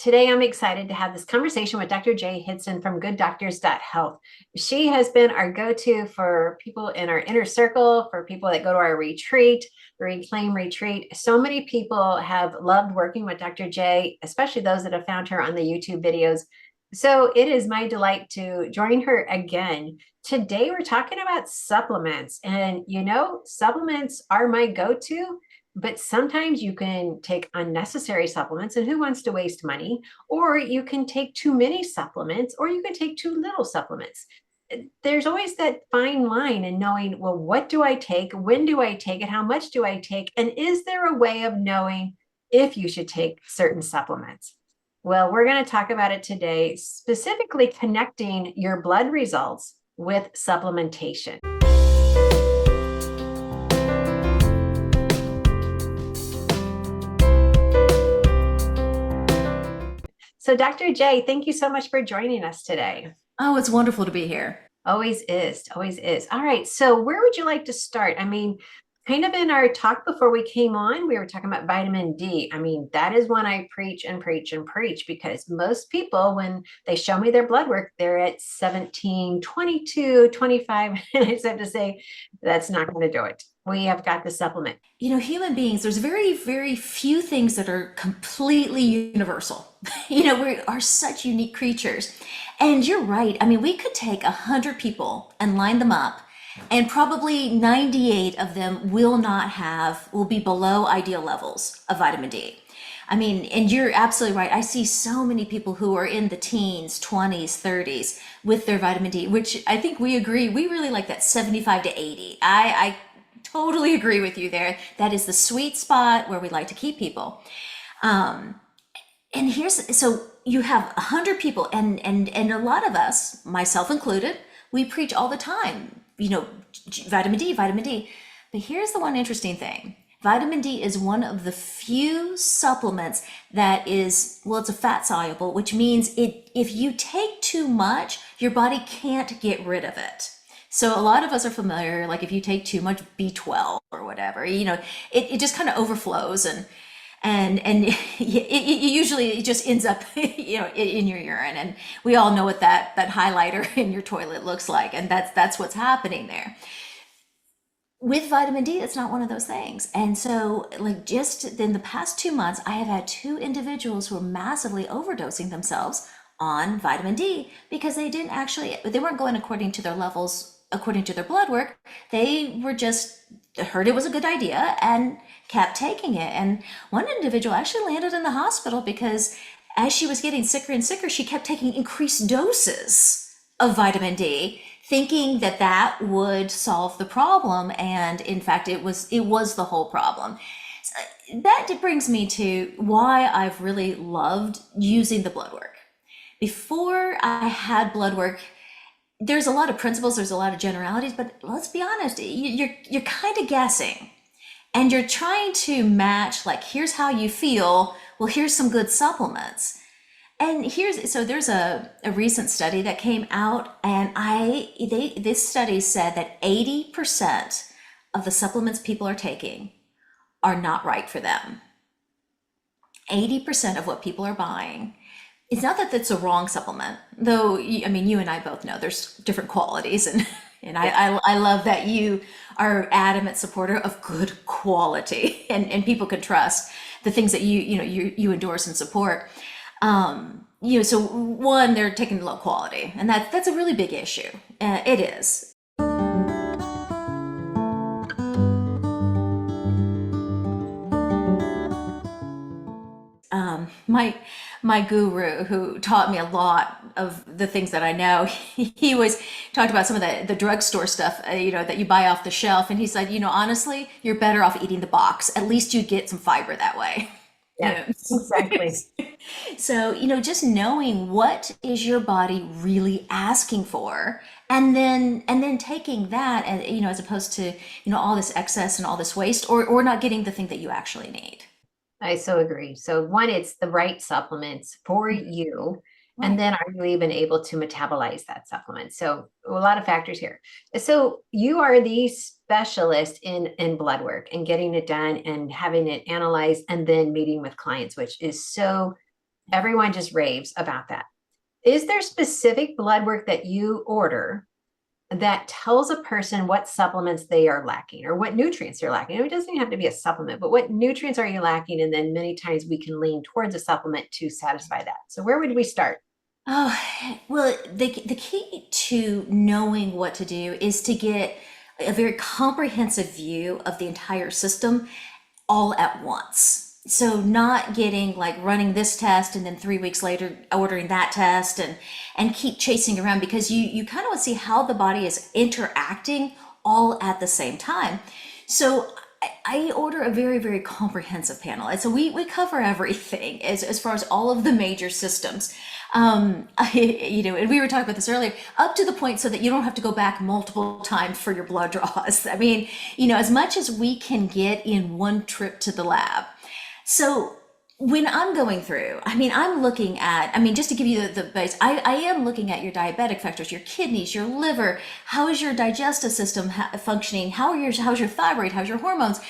Today, I'm excited to have this conversation with Dr. Jay Hidson from GoodDoctors.health. She has been our go-to for people in our inner circle, for people that go to our retreat, the Reclaim Retreat. So many people have loved working with Dr. Jay, especially those that have found her on the YouTube videos. So it is my delight to join her again. Today, we're talking about supplements. And supplements are my go-to. But sometimes you can take unnecessary supplements, and who wants to waste money? Or you can take too many supplements, or you can take too little supplements. There's always that fine line in knowing, well, what do I take? When do I take it? How much do I take? And is there a way of knowing if you should take certain supplements? Well, we're going to talk about it today, specifically connecting your blood results with supplementation. So, Dr. Jay, thank you so much for joining us today. Oh, it's wonderful to be here. Always is, always is. All right. So, where would you like to start? I mean, kind of in our talk before we came on, we were talking about vitamin D. I mean, that is one I preach and preach and preach because most people, when they show me their blood work, they're at 17, 22, 25. And I just have to say, that's not going to do it. We have got the supplement. Human beings, there's very, very few things that are completely universal. We are such unique creatures. And you're right. I mean, we could take 100 people and line them up, and probably 98 of them will be below ideal levels of vitamin D. I mean, and you're absolutely right. I see so many people who are in the teens, 20s, 30s with their vitamin D, which I think we agree. We really like that 75 to 80. I totally agree with you there. That is the sweet spot where we like to keep people. And so you have 100 people, and a lot of us, myself included, we preach all the time, vitamin D, vitamin D. But here's the one interesting thing. Vitamin D is one of the few supplements that is, well, it's a fat soluble, which means if you take too much, your body can't get rid of it. So a lot of us are familiar, like if you take too much B12 or whatever, it just kind of overflows and it just ends up, in your urine. And we all know what that highlighter in your toilet looks like. And that's what's happening there. With vitamin D, it's not one of those things. And so like just in the past 2 months, I have had two individuals who are massively overdosing themselves on vitamin D because they weren't going according to their levels, according to their blood work. They were just heard it was a good idea and kept taking it. And one individual actually landed in the hospital because as she was getting sicker and sicker, she kept taking increased doses of vitamin D, thinking that would solve the problem. And in fact, it was the whole problem. So that brings me to why I've really loved using the blood work. Before I had blood work, there's a lot of principles, there's a lot of generalities, but let's be honest, you're kind of guessing. And you're trying to match, like, here's how you feel, well, here's some good supplements. And there's a recent study that came out, and this study said that 80% of the supplements people are taking are not right for them. 80% of what people are buying. It's not that that's a wrong supplement, though. I mean, you and I both know there's different qualities, and I love that you are adamant supporter of good quality, and people can trust the things that you endorse and support. So one, they're taking low quality, and that's a really big issue. It is. My guru, who taught me a lot of the things that I know, he was talked about some of the drugstore stuff, that you buy off the shelf, and he said, honestly, you're better off eating the box. At least you get some fiber that way. Yeah, exactly. So, just knowing what is your body really asking for, and then taking that, and as opposed to all this excess and all this waste, or not getting the thing that you actually need. I so agree. So one, it's the right supplements for you. And Right. then are you even able to metabolize that supplement? So a lot of factors here. So you are the specialist in blood work and getting it done and having it analyzed and then meeting with clients, which is so Everyone just raves about that. Is there specific blood work that you order that tells a person what supplements they are lacking or what nutrients they're lacking? It doesn't even have to be a supplement, but what nutrients are you lacking? And then many times we can lean towards a supplement to satisfy that. So where would we start? Oh, well, the key to knowing what to do is to get a very comprehensive view of the entire system all at once. So not getting like running this test and then 3 weeks later ordering that test and keep chasing around, because you kind of want to see how the body is interacting all at the same time. So I order a very, very comprehensive panel. And so we cover everything as far as all of the major systems. And we were talking about this earlier, up to the point so that you don't have to go back multiple times for your blood draws. I mean, as much as we can get in one trip to the lab. So when I'm going through, I'm looking at, just to give you the base, I am looking at your diabetic factors, your kidneys, your liver, how is your digestive system functioning, how's your thyroid, how's your hormones.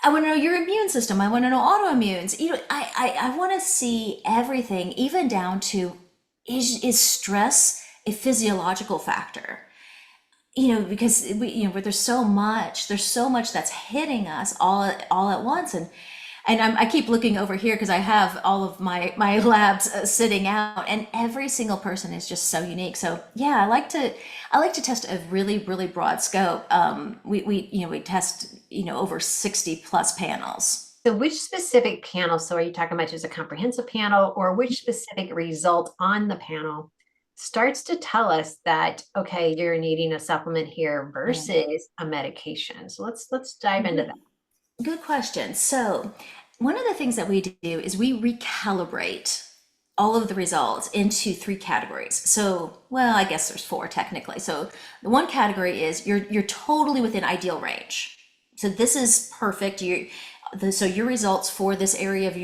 I want to know your immune system. I want to know autoimmunes. I want to see everything, even down to is stress a physiological factor? Because where there's so much that's hitting us all at once, and I keep looking over here because I have all of my labs sitting out, and every single person is just so unique. So yeah, I like to test a really, really broad scope. We test over 60 plus panels. So which specific panel, so are you talking about just a comprehensive panel, or which specific result on the panel starts to tell us that, okay, you're needing a supplement here versus a medication? So let's dive into that. Good question. So one of the things that we do is we recalibrate all of the results into 3 categories. So, well, I guess there's 4 technically. So the one category is you're totally within ideal range. So this is perfect. So your results for this area of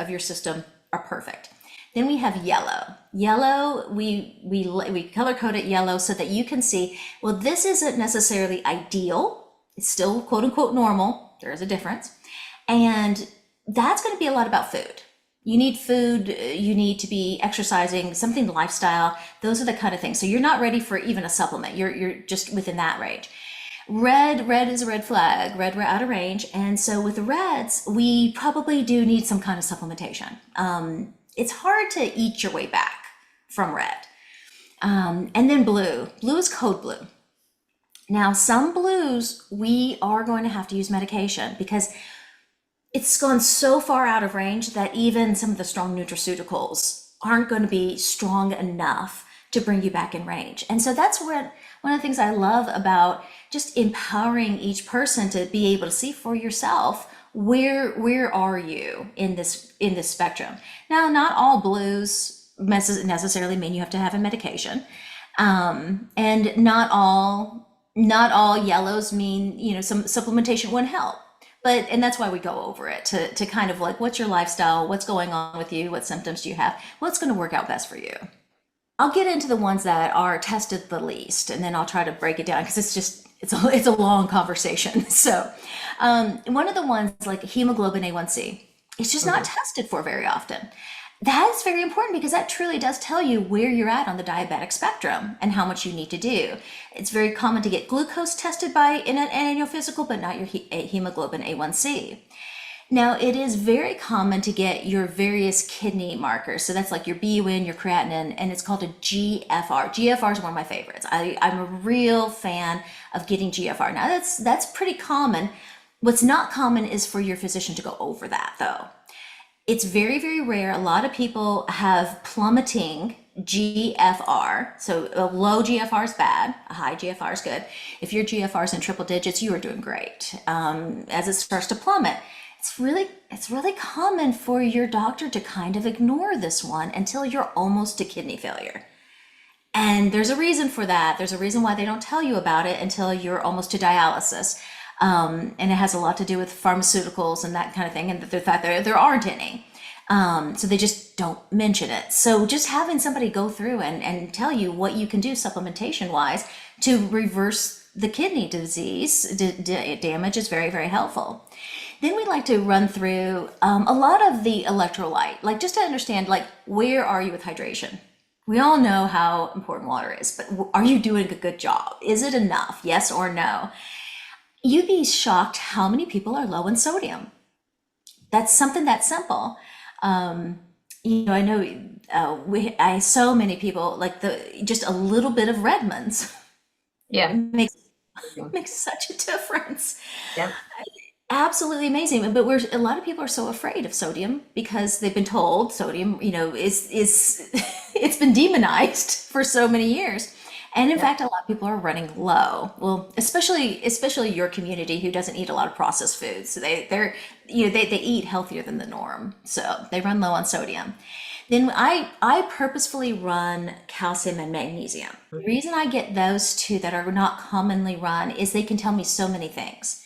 your system are perfect. Then we have yellow. Yellow, we color code it yellow so that you can see, well, this isn't necessarily ideal. It's still quote unquote normal. There is a difference. And that's going to be a lot about food. You need food, you need to be exercising, something lifestyle. Those are the kind of things. So you're not ready for even a supplement. You're just within that range. Red is a red flag. Red, we're out of range. And so with the reds, we probably do need some kind of supplementation. It's hard to eat your way back from red. And then blue. Blue is code blue. Now, some blues, we are going to have to use medication because it's gone so far out of range that even some of the strong nutraceuticals aren't going to be strong enough to bring you back in range. And so that's where one of the things I love about just empowering each person to be able to see for yourself, where are you in this spectrum. Now, not all blues necessarily mean you have to have a medication, and not all yellows mean some supplementation wouldn't help. And that's why we go over it to kind of like, what's your lifestyle, what's going on with you, what symptoms do you have, what's going to work out best for you. I'll get into the ones that are tested the least, and then I'll try to break it down because it's a long conversation. So one of the ones like hemoglobin A1C, it's just not tested for very often. That's very important because that truly does tell you where you're at on the diabetic spectrum and how much you need to do. It's very common to get glucose tested in an annual physical, but not your hemoglobin A1C. Now, it is very common to get your various kidney markers. So that's like your BUN, your creatinine, and it's called a GFR. GFR is one of my favorites. I'm a real fan of getting GFR. Now, that's pretty common. What's not common is for your physician to go over that, though. It's very, very rare. A lot of people have plummeting GFR. So a low GFR is bad, a high GFR is good. If your GFR is in triple digits, you are doing great. As it starts to plummet, it's really common for your doctor to kind of ignore this one until you're almost to kidney failure. And there's a reason for that. There's a reason why they don't tell you about it until you're almost to dialysis. And it has a lot to do with pharmaceuticals and that kind of thing, and the fact that there aren't any. So they just don't mention it. So just having somebody go through and tell you what you can do supplementation wise to reverse the kidney disease damage is very, very helpful. Then we like to run through a lot of the electrolyte, like just to understand, like, where are you with hydration? We all know how important water is, but are you doing a good job? Is it enough? Yes or no? You'd be shocked how many people are low in sodium. That's something that simple. I know so many people like just a little bit of Redmond's Yeah. makes such a difference. Yeah. Absolutely amazing. But a lot of people are so afraid of sodium because they've been told sodium, is it's been demonized for so many years. And in fact, a lot of people are running low. Well, especially your community who doesn't eat a lot of processed foods. So they eat healthier than the norm. So they run low on sodium. Then I purposefully run calcium and magnesium. The reason I get those two that are not commonly run is they can tell me so many things.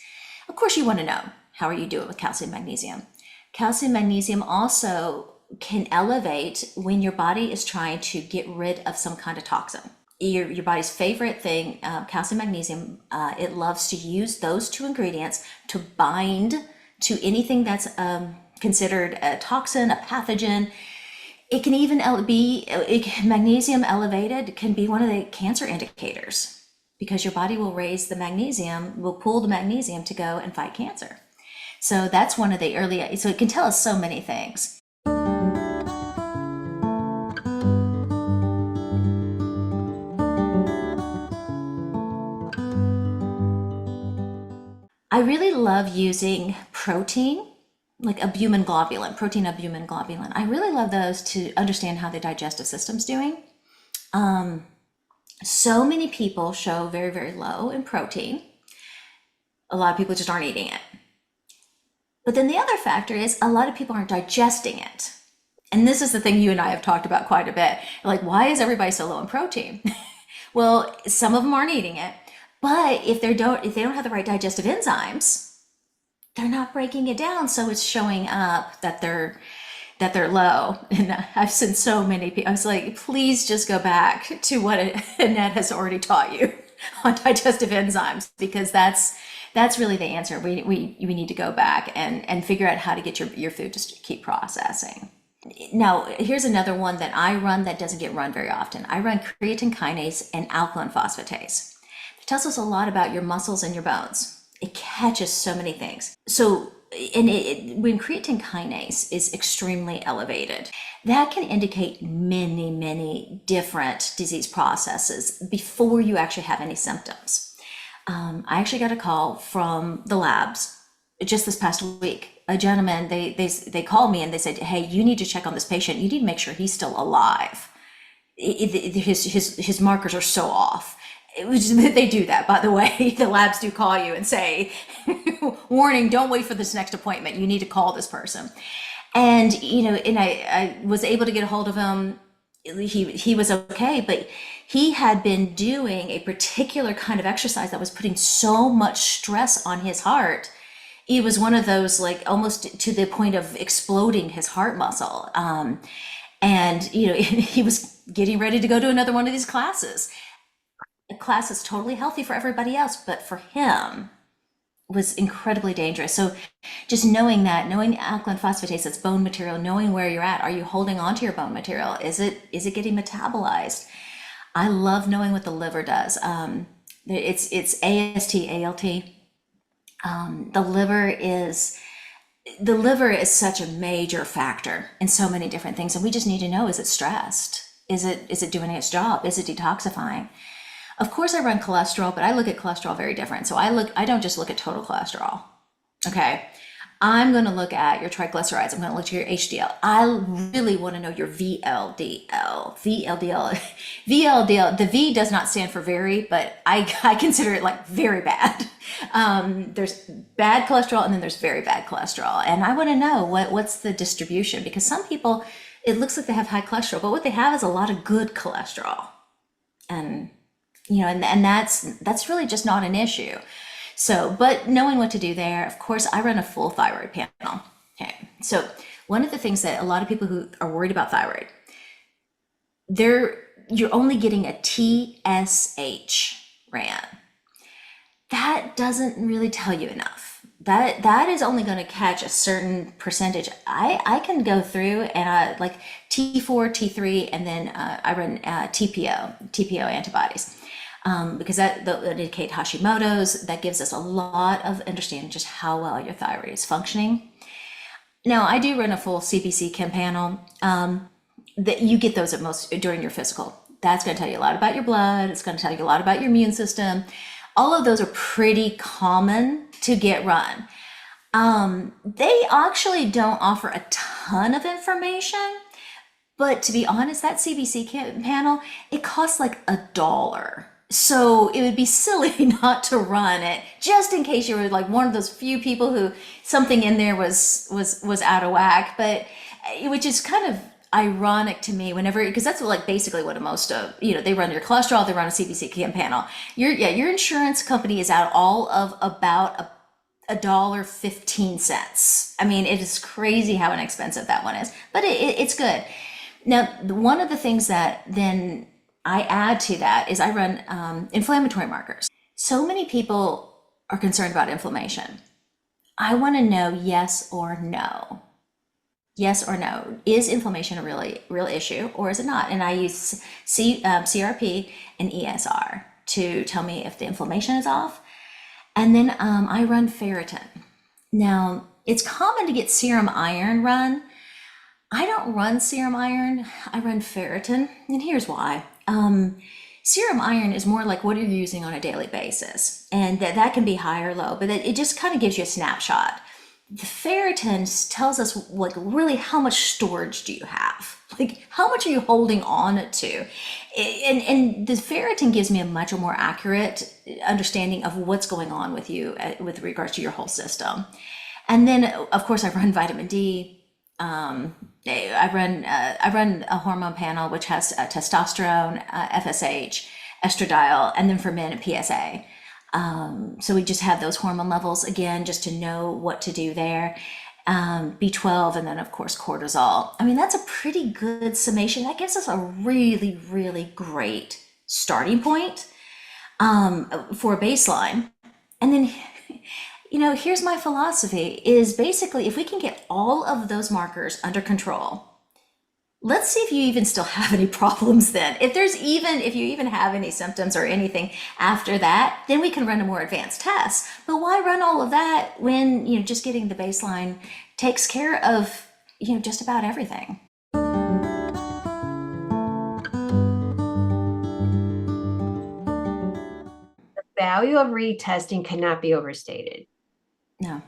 Of course, you want to know, how are you doing with calcium magnesium? Calcium magnesium also can elevate when your body is trying to get rid of some kind of toxin. Your body's favorite thing, calcium magnesium, it loves to use those two ingredients to bind to anything that's considered a toxin, a pathogen. It can even magnesium elevated can be one of the cancer indicators because your body will will pull the magnesium to go and fight cancer. So that's one of the so it can tell us so many things. I really love using protein, like protein albumin globulin. I really love those to understand how the digestive system's doing. So many people show very, very low in protein. A lot of people just aren't eating it. But then the other factor is a lot of people aren't digesting it. And this is the thing you and I have talked about quite a bit. Like, why is everybody so low in protein? Well, some of them aren't eating it, but if they don't have the right digestive enzymes, they're not breaking it down. So it's showing up that they're low. And I've seen so many people, I was like, please just go back to what Annette has already taught you on digestive enzymes, because that's really the answer. We need to go back and figure out how to get your food to keep processing. Now, here's another one that I run that doesn't get run very often. I run creatine kinase and alkaline phosphatase. It tells us a lot about your muscles and your bones. It catches so many things. So, when creatine kinase is extremely elevated, that can indicate many, many different disease processes before you actually have any symptoms. I actually got a call from the labs just this past week. A gentleman, they called me and they said, hey, you need to check on this patient. You need to make sure he's still alive. His markers are so off. They do that, by the way. The labs do call you and say, warning, don't wait for this next appointment. You need to call this person. And, I was able to get a hold of him. He was okay, but he had been doing a particular kind of exercise that was putting so much stress on his heart. It was one of those, like, almost to the point of exploding his heart muscle. And, he was getting ready to go to another one of these classes. The class is totally healthy for everybody else, but for him was incredibly dangerous. So just knowing alkaline phosphatase, that's bone material, knowing where you're at. Are you holding on to your bone material? Is it getting metabolized? I love knowing what the liver does. It's AST, ALT. The liver is such a major factor in so many different things, and we just need to know: is it stressed? Is it doing its job? Is it detoxifying? Of course, I run cholesterol, but I look at cholesterol very different. So I don't just look at total cholesterol. Okay, I'm going to look at your triglycerides. I'm going to look at your HDL. I really want to know your VLDL. VLDL. The V does not stand for very, but I consider it like very bad. There's bad cholesterol and then there's very bad cholesterol. And I want to know what's the distribution, because some people, it looks like they have high cholesterol, but what they have is a lot of good cholesterol. And and that's really just not an issue. So, but knowing what to do there, of course, I run a full thyroid panel. Okay. So one of the things that a lot of people who are worried about thyroid, you're only getting a TSH ran. That doesn't really tell you enough, that is only going to catch a certain percentage. I can go through and like T4, T3, and then I run TPO antibodies. Because that indicate Hashimoto's. That gives us a lot of understanding just how well your thyroid is functioning. Now, I do run a full CBC chem panel. That you get those at most during your physical. That's going to tell you a lot about your blood. It's going to tell you a lot about your immune system. All of those are pretty common to get run. They actually don't offer a ton of information, but to be honest, that CBC panel, it costs like $1. So it would be silly not to run it, just in case you were like one of those few people who something in there was out of whack. But which is kind of ironic to me whenever, because that's like basically what most of, they run your cholesterol, they run a CBC chem panel. Your insurance company is out all of about $1.15. I mean, it is crazy how inexpensive that one is, but it's good. Now, one of the things that then I add to that is I run inflammatory markers. So many people are concerned about inflammation. I want to know yes or no. Yes or no. Is inflammation a real issue, or is it not? And I use CRP and ESR to tell me if the inflammation is off. And then I run ferritin. Now, it's common to get serum iron run. I don't run serum iron, I run ferritin, and here's why. Serum iron is more like what you're using on a daily basis, and that can be high or low, but it just kind of gives you a snapshot. The ferritin tells us like really how much storage do you have, like how much are you holding on to, and the ferritin gives me a much more accurate understanding of what's going on with you with regards to your whole system. And then of course I run vitamin D. I run a hormone panel which has testosterone, FSH, estradiol, and then for men a PSA. So we just have those hormone levels again, just to know what to do there. B12, and then of course cortisol. I mean, that's a pretty good summation. That gives us a really, really great starting point for a baseline. And then here's my philosophy is basically if we can get all of those markers under control, let's see if you even still have any problems then. If you even have any symptoms or anything after that, then we can run a more advanced test. But why run all of that when, just getting the baseline takes care of, just about everything. The value of retesting cannot be overstated. No.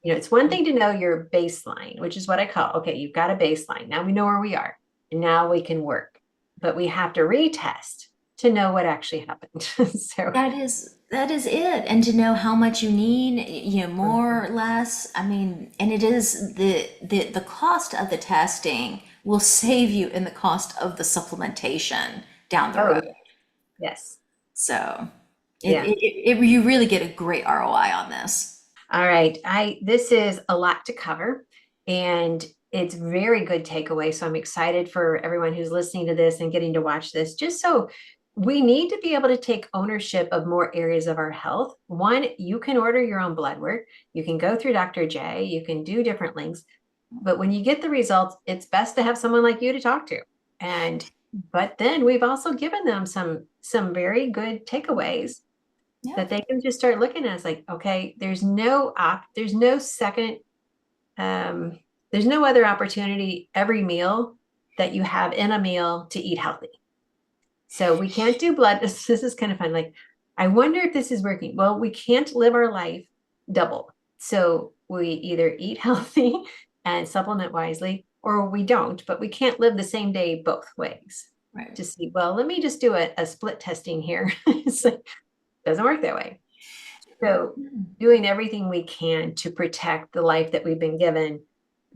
It's one thing to know your baseline, which is what I call, okay, you've got a baseline. Now we know where we are, and now we can work. But we have to retest to know what actually happened. So that is it. And to know how much you need, more or less. I mean, and it is the cost of the testing will save you in the cost of the supplementation down the road. yes. So Yeah. you really get a great ROI on this. All right. This is a lot to cover, and it's very good takeaway. So I'm excited for everyone who's listening to this and getting to watch this, just so we need to be able to take ownership of more areas of our health. One, you can order your own blood work. You can go through Dr. J. You can do different links. But when you get the results, it's best to have someone like you to talk to. But then we've also given them some very good takeaways that they can just start looking at. It's like, okay, there's no other opportunity every meal that you have in a meal to eat healthy. So we can't do blood. This is kind of fun. Like, I wonder if this is working. Well, we can't live our life double. So we either eat healthy and supplement wisely, or we don't, but we can't live the same day both ways. Right. To see, well, let me just do a split testing here. It's like, doesn't work that way. So doing everything we can to protect the life that we've been given,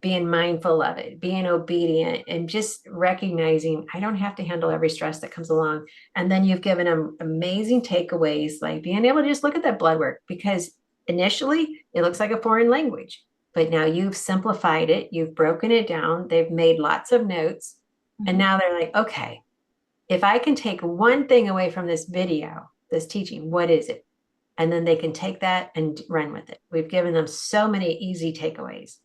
being mindful of it, being obedient, and just recognizing I don't have to handle every stress that comes along. And then you've given them amazing takeaways, like being able to just look at that blood work, because initially it looks like a foreign language, but now you've simplified it, you've broken it down, they've made lots of notes, and now they're like, okay, if I can take one thing away from this video, this teaching, what is it? and then they can take that and run with it. We've given them so many easy takeaways,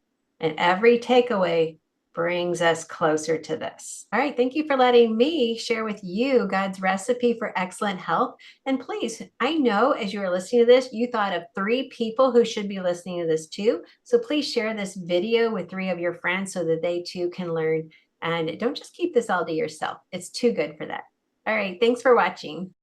and every takeaway brings us closer to this. All right, thank you for letting me share with you God's recipe for excellent health. And please, I know as you are listening to this, you thought of 3 people who should be listening to this too. So please share this video with 3 of your friends so that they too can learn. And don't just keep this all to yourself. It's too good for that. All right, thanks for watching.